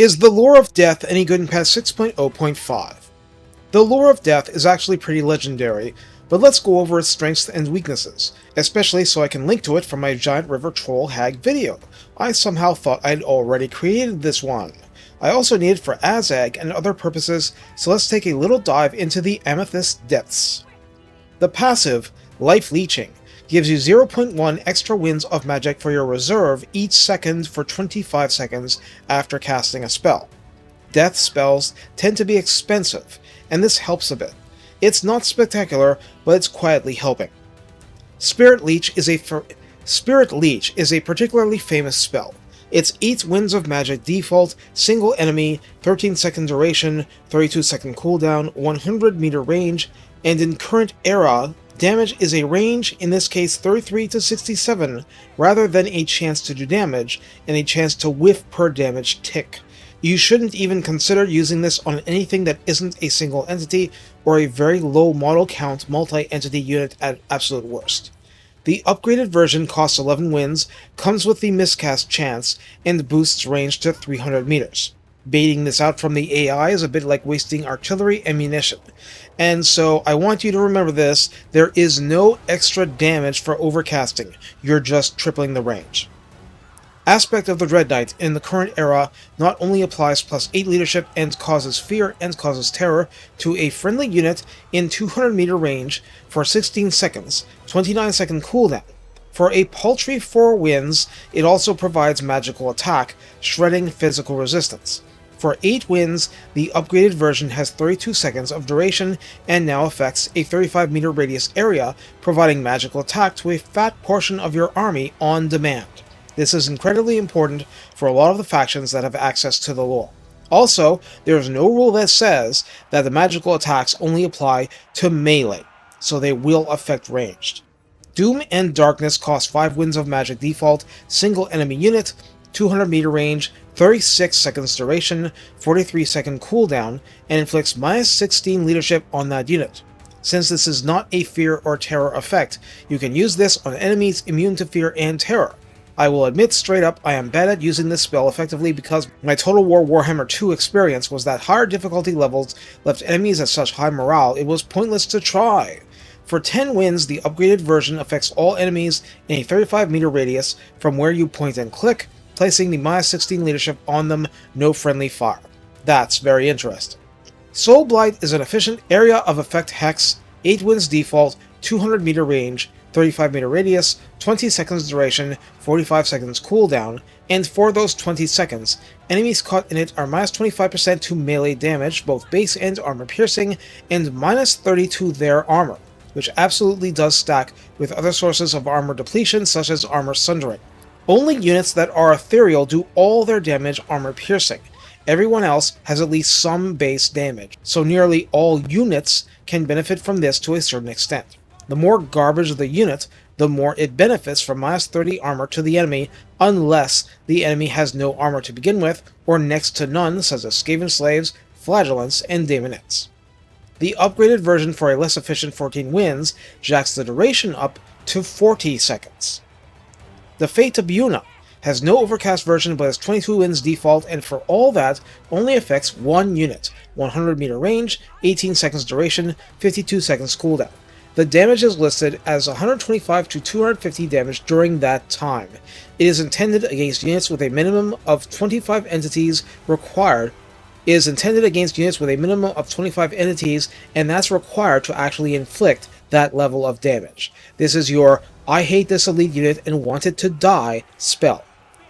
Is the Lore of Death any good in patch 6.0.5? The Lore of Death is actually pretty legendary, but let's go over its strengths and weaknesses, especially so I can link to it from my Giant River Troll Hag video. I somehow thought I'd already created this one. I also need it for Ahzag and other purposes, so let's take a little dive into the Amethyst Depths. The passive, Life Leeching, gives you 0.1 extra winds of magic for your reserve each second for 25 seconds after casting a spell. Death spells tend to be expensive, and this helps a bit. It's not spectacular, but it's quietly helping. Spirit Leech is a particularly famous spell. It's 8 winds of magic default, single enemy, 13-second duration, 32-second cooldown, 100-meter range, and in current era, damage is a range, in this case 33 to 67, rather than a chance to do damage, and a chance to whiff per damage tick. You shouldn't even consider using this on anything that isn't a single entity, or a very low model count multi-entity unit at absolute worst. The upgraded version costs 11 wins, comes with the miscast chance, and boosts range to 300 meters. Baiting this out from the AI is a bit like wasting artillery ammunition. And so I want you to remember this, there is no extra damage for overcasting, you're just tripling the range. Aspect of the Dread Knight in the current era not only applies +8 leadership and causes fear and causes terror to a friendly unit in 200 meter range for 16 seconds, 29-second cooldown. For a paltry 4 wins, it also provides magical attack, shredding physical resistance. For 8 wins, the upgraded version has 32 seconds of duration and now affects a 35 meter radius area, providing magical attack to a fat portion of your army on demand. This is incredibly important for a lot of the factions that have access to the lore. Also, there is no rule that says that the magical attacks only apply to melee, so they will affect ranged. Doom and Darkness cost 5 winds of magic default, single enemy unit, 200 meter range, 36 seconds duration, 43-second cooldown, and inflicts -16 leadership on that unit. Since this is not a fear or terror effect, you can use this on enemies immune to fear and terror. I will admit straight up I am bad at using this spell effectively because my Total War Warhammer 2 experience was that higher difficulty levels left enemies at such high morale it was pointless to try. For 10 wins, the upgraded version affects all enemies in a 35 meter radius from where you point and click, placing the -16 leadership on them, no friendly fire. That's very interesting. Soul Blight is an efficient area of effect hex, 8 wins default, 200 meter range, 35 meter radius, 20 seconds duration, 45 seconds cooldown, and for those 20 seconds, enemies caught in it are -25% to melee damage, both base and armor piercing, and -30 to their armor, which absolutely does stack with other sources of armor depletion such as armor sundering. Only units that are ethereal do all their damage armor piercing. Everyone else has at least some base damage, so nearly all units can benefit from this to a certain extent. The more garbage the unit, the more it benefits from -30 armor to the enemy, unless the enemy has no armor to begin with, or next to none, such as Skaven Slaves, Flagellants, and Daemonettes. The upgraded version for a less efficient 14 wins jacks the duration up to 40 seconds. The Fate of bjuna has no overcast version but has 22 wins default, and for all that, only affects one unit, 100 meter range, 18 seconds duration, 52 seconds cooldown. The damage is listed as 125 to 250 damage during that time. It is intended against units with a minimum of 25 entities required. It is intended against units with a minimum of 25 entities, and that's required to actually inflict that level of damage. This is your I hate this elite unit and want it to die spell.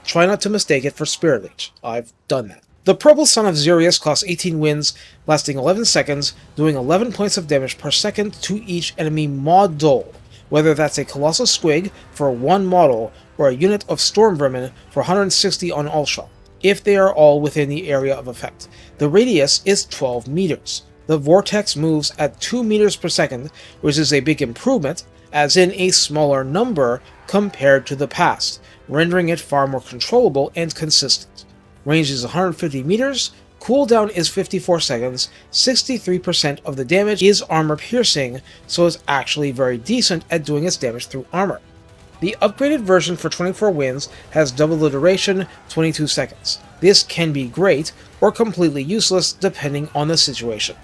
Try not to mistake it for Spirit Leech. I've done that. The Purple Sun of Xereus costs 18 wins, lasting 11 seconds, doing 11 points of damage per second to each enemy model, whether that's a Colossal Squig for one model, or a unit of Storm Vermin for 160 on Ultra, if they are all within the area of effect. The radius is 12 meters. The Vortex moves at 2 meters per second, which is a big improvement, as in a smaller number compared to the past, rendering it far more controllable and consistent. Range is 150 meters, cooldown is 54 seconds, 63% of the damage is armor piercing, so it's actually very decent at doing its damage through armor. The upgraded version for 24 wins has double the duration, 22 seconds. This can be great, or completely useless depending on the situation.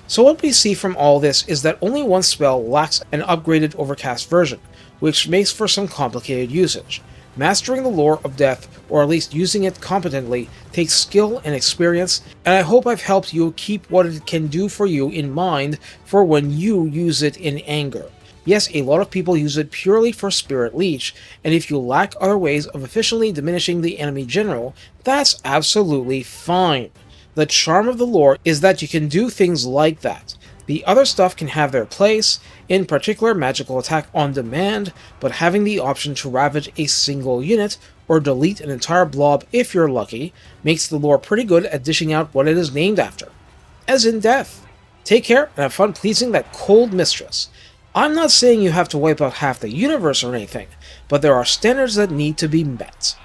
So what we see from all this is that only one spell lacks an upgraded Overcast version, which makes for some complicated usage. Mastering the lore of death, or at least using it competently, takes skill and experience, and I hope I've helped you keep what it can do for you in mind for when you use it in anger. Yes, a lot of people use it purely for Spirit Leech, and if you lack other ways of efficiently diminishing the enemy general, that's absolutely fine. The charm of the lore is that you can do things like that. The other stuff can have their place, in particular magical attack on demand, but having the option to ravage a single unit, or delete an entire blob if you're lucky, makes the lore pretty good at dishing out what it is named after. As in death. Take care and have fun pleasing that cold mistress. I'm not saying you have to wipe out half the universe or anything, but there are standards that need to be met.